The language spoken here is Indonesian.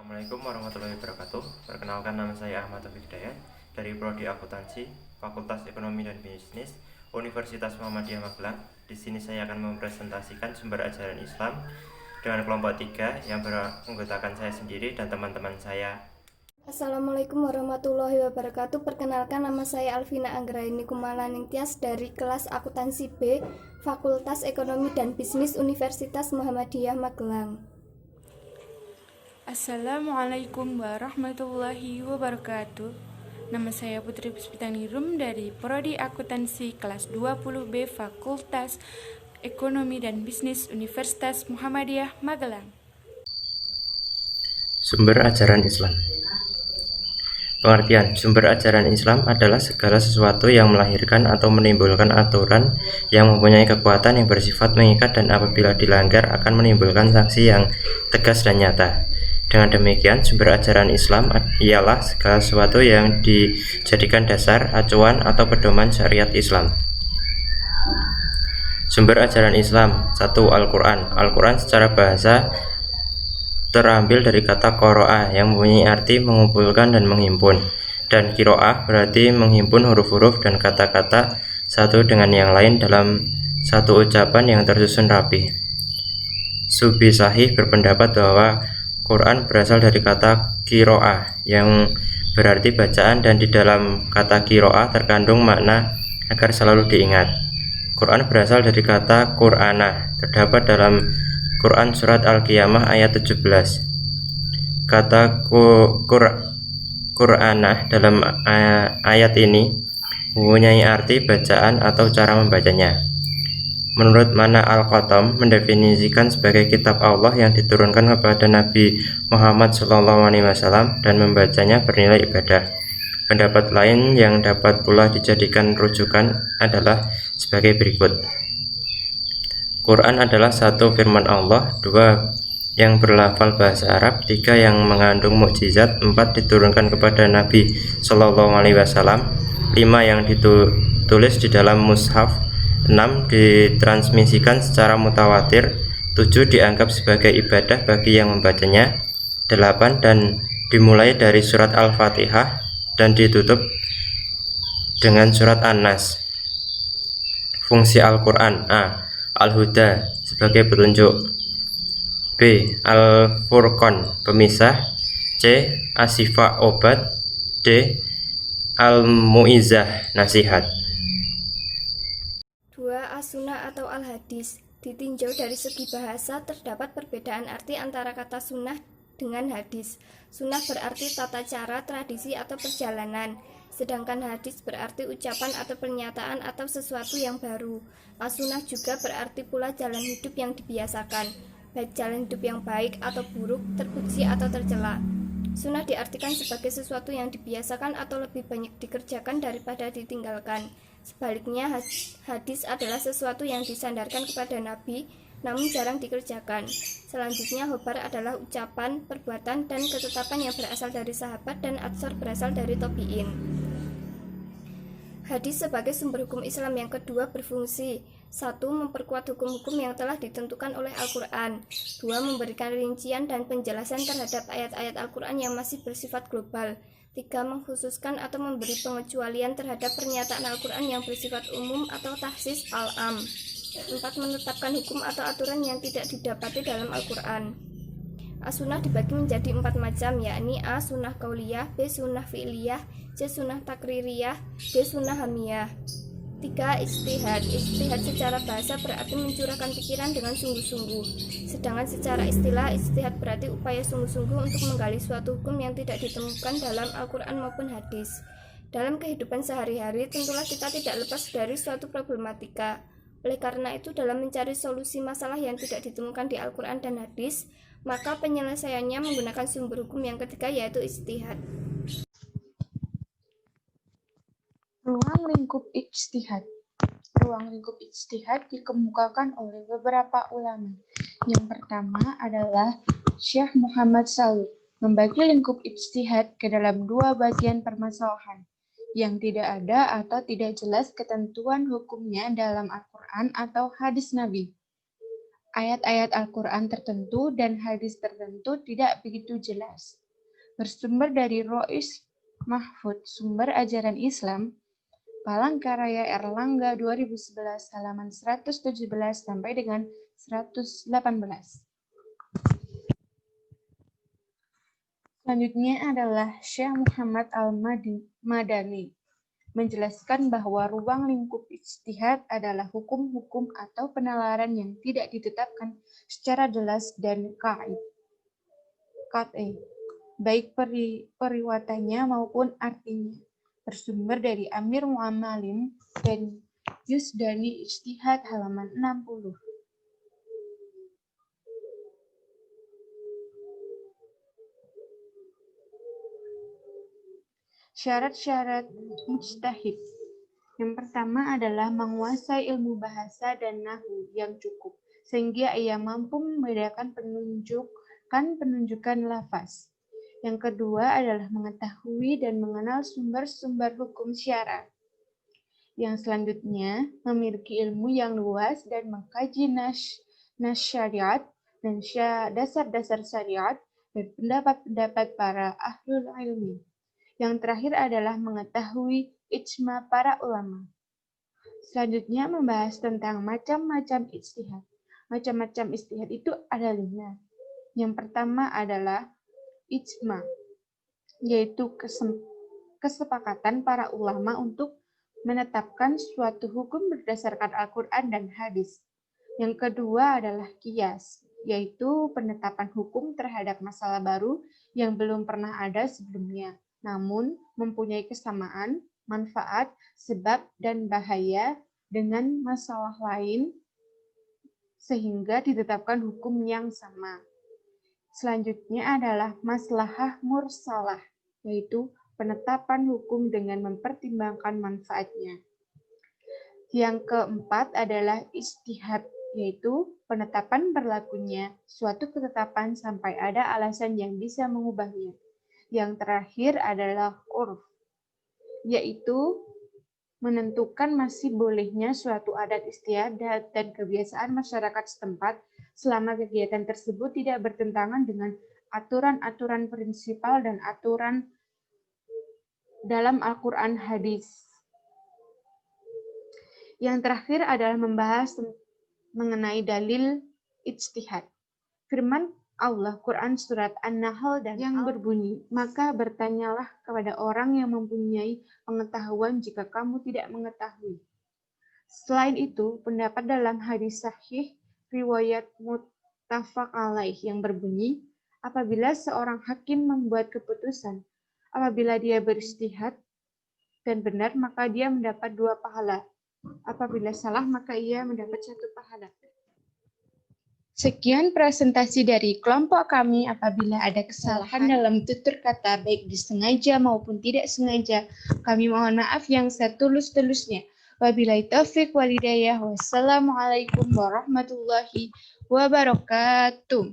Assalamualaikum warahmatullahi wabarakatuh. Perkenalkan, nama saya Ahmad Taufik Hidayat dari Prodi Akuntansi, Fakultas Ekonomi dan Bisnis, Universitas Muhammadiyah Magelang. Di sini saya akan mempresentasikan sumber ajaran Islam dengan kelompok 3 yang beranggotakan saya sendiri dan teman-teman saya. Assalamualaikum warahmatullahi wabarakatuh. Perkenalkan, nama saya Alvina Anggraini Kumalaningtyas dari kelas Akuntansi B, Fakultas Ekonomi dan Bisnis Universitas Muhammadiyah Magelang. Assalamualaikum warahmatullahi wabarakatuh. Nama saya Putri Puspitanirum dari Prodi Akuntansi kelas 20B Fakultas Ekonomi dan Bisnis Universitas Muhammadiyah Magelang. Sumber ajaran Islam. Pengertian sumber ajaran Islam adalah segala sesuatu yang melahirkan atau menimbulkan aturan yang mempunyai kekuatan yang bersifat mengikat dan apabila dilanggar akan menimbulkan sanksi yang tegas dan nyata. Dengan demikian, sumber ajaran Islam ialah segala sesuatu yang dijadikan dasar, acuan, atau pedoman syariat Islam. Sumber ajaran Islam. 1. Al-Quran. Al-Quran secara bahasa terambil dari kata qoro'ah yang mempunyai arti mengumpulkan dan menghimpun, dan kiro'ah berarti menghimpun huruf-huruf dan kata-kata satu dengan yang lain dalam satu ucapan yang tersusun rapi. Subi Sahih berpendapat bahwa Quran berasal dari kata kiro'ah yang berarti bacaan, dan di dalam kata kiro'ah terkandung makna agar selalu diingat. Quran berasal dari kata Qur'anah, terdapat dalam Quran Surat Al-Qiyamah ayat 17. Kata Qur'anah dalam ayat ini mempunyai arti bacaan atau cara membacanya. Menurut Mana Al-Qatam mendefinisikan sebagai kitab Allah yang diturunkan kepada Nabi Muhammad SAW dan membacanya bernilai ibadah. Pendapat lain yang dapat pula dijadikan rujukan adalah sebagai berikut. Quran adalah 1. Firman Allah, 2. Yang berlafal bahasa Arab, 3. Yang mengandung mukjizat, 4. Diturunkan kepada Nabi SAW, 5. Yang ditulis di dalam mushaf, 6. Ditransmisikan secara mutawatir, 7. Dianggap sebagai ibadah bagi yang membacanya, 8. Dan dimulai dari surat Al-Fatihah dan ditutup dengan surat An-Nas. Fungsi Al-Quran. A. Al-Huda sebagai petunjuk, B. Al-Furqan pemisah, C. Asyifa obat, D. Al-Mu'izah nasihat. 2. As-Sunnah atau Al-Hadis. Ditinjau dari segi bahasa, terdapat perbedaan arti antara kata sunnah dengan hadis. Sunnah berarti tata cara, tradisi, atau perjalanan, sedangkan hadis berarti ucapan atau pernyataan atau sesuatu yang baru. As-Sunnah juga berarti pula jalan hidup yang dibiasakan, baik jalan hidup yang baik atau buruk, terpuji atau tercela. Sunnah diartikan sebagai sesuatu yang dibiasakan atau lebih banyak dikerjakan daripada ditinggalkan. Sebaliknya, hadis adalah sesuatu yang disandarkan kepada Nabi, namun jarang dikerjakan. Selanjutnya, khobar adalah ucapan, perbuatan, dan ketetapan yang berasal dari sahabat, dan atsar berasal dari tabi'in. Hadis sebagai sumber hukum Islam yang kedua berfungsi: 1. Memperkuat hukum-hukum yang telah ditentukan oleh Al-Quran. 2. Memberikan rincian dan penjelasan terhadap ayat-ayat Al-Quran yang masih bersifat global. 3. Mengkhususkan atau memberi pengecualian terhadap pernyataan Al-Quran yang bersifat umum atau tahsis al-am. 4. Menetapkan hukum atau aturan yang tidak didapati dalam Al-Quran. As-Sunnah dibagi menjadi 4 macam, yakni A. Sunnah kauliyah, B. Sunnah fi'liyah, C. Sunnah takririyah, D. Sunnah hamiyah. 3. Ijtihad. Ijtihad secara bahasa berarti mencurahkan pikiran dengan sungguh-sungguh. Sedangkan secara istilah, ijtihad berarti upaya sungguh-sungguh untuk menggali suatu hukum yang tidak ditemukan dalam Al-Quran maupun hadis. Dalam kehidupan sehari-hari, tentulah kita tidak lepas dari suatu problematika. Oleh karena itu, dalam mencari solusi masalah yang tidak ditemukan di Al-Quran dan hadis, maka penyelesaiannya menggunakan sumber hukum yang ketiga, yaitu ijtihad. Ruang lingkup ijtihad. Ruang lingkup ijtihad dikemukakan oleh beberapa ulama. Yang pertama adalah Syekh Muhammad Shalih, membagi lingkup ijtihad ke dalam 2 bagian permasalahan yang tidak ada atau tidak jelas ketentuan hukumnya dalam Al-Quran atau hadis Nabi. ayat-ayat Al-Quran tertentu dan hadis tertentu tidak begitu jelas. Bersumber dari Rois Mahfud, sumber ajaran Islam, Palangkaraya Erlangga 2011 halaman 117 sampai dengan 118. Selanjutnya adalah Syekh Muhammad Al-Madani menjelaskan bahwa ruang lingkup ijtihad adalah hukum-hukum atau penalaran yang tidak ditetapkan secara jelas dan qat'i, baik periwatannya maupun artinya. Bersumber dari Amir Mu'ammalin dan Yusdani Ijtihad halaman 60. Syarat-syarat mujtahid. Yang pertama adalah menguasai ilmu bahasa dan nahwu yang cukup, sehingga ia mampu membedakan penunjukan lafaz. Yang kedua adalah mengetahui dan mengenal sumber-sumber hukum syara. Yang selanjutnya, memiliki ilmu yang luas dan mengkaji nas syariat dan dasar-dasar syariat dan pendapat-pendapat para ahlul ilmi. Yang terakhir adalah mengetahui ijma para ulama. Selanjutnya membahas tentang macam-macam ijtihad. Macam-macam ijtihad itu ada 5. Yang pertama adalah ijma, yaitu kesepakatan para ulama untuk menetapkan suatu hukum berdasarkan Al-Quran dan hadis. Yang kedua adalah qiyas, yaitu penetapan hukum terhadap masalah baru yang belum pernah ada sebelumnya, namun mempunyai kesamaan, manfaat, sebab, dan bahaya dengan masalah lain, sehingga ditetapkan hukum yang sama. Selanjutnya adalah maslahah mursalah, yaitu penetapan hukum dengan mempertimbangkan manfaatnya. Yang keempat adalah ijtihad, yaitu penetapan berlakunya suatu ketetapan sampai ada alasan yang bisa mengubahnya. Yang terakhir adalah urf, yaitu menentukan masih bolehnya suatu adat istiadat dan kebiasaan masyarakat setempat selama kegiatan tersebut tidak bertentangan dengan aturan-aturan prinsipal dan aturan dalam Al-Quran hadis. Yang terakhir adalah membahas mengenai dalil ijtihad. Firman Allah Quran surat An-Nahl dan yang berbunyi, maka bertanyalah kepada orang yang mempunyai pengetahuan jika kamu tidak mengetahui. Selain itu, pendapat dalam hadis sahih riwayat muttafaq alaih yang berbunyi, apabila seorang hakim membuat keputusan, apabila dia berijtihad dan benar, maka dia mendapat 2 pahala. Apabila salah, maka ia mendapat 1 pahala. Sekian presentasi dari kelompok kami. Apabila ada kesalahan dalam tutur kata, baik disengaja maupun tidak sengaja, kami mohon maaf yang setulus-tulusnya. Wabillahi taufiq wal hidayah. Wassalamualaikum warahmatullahi wabarakatuh.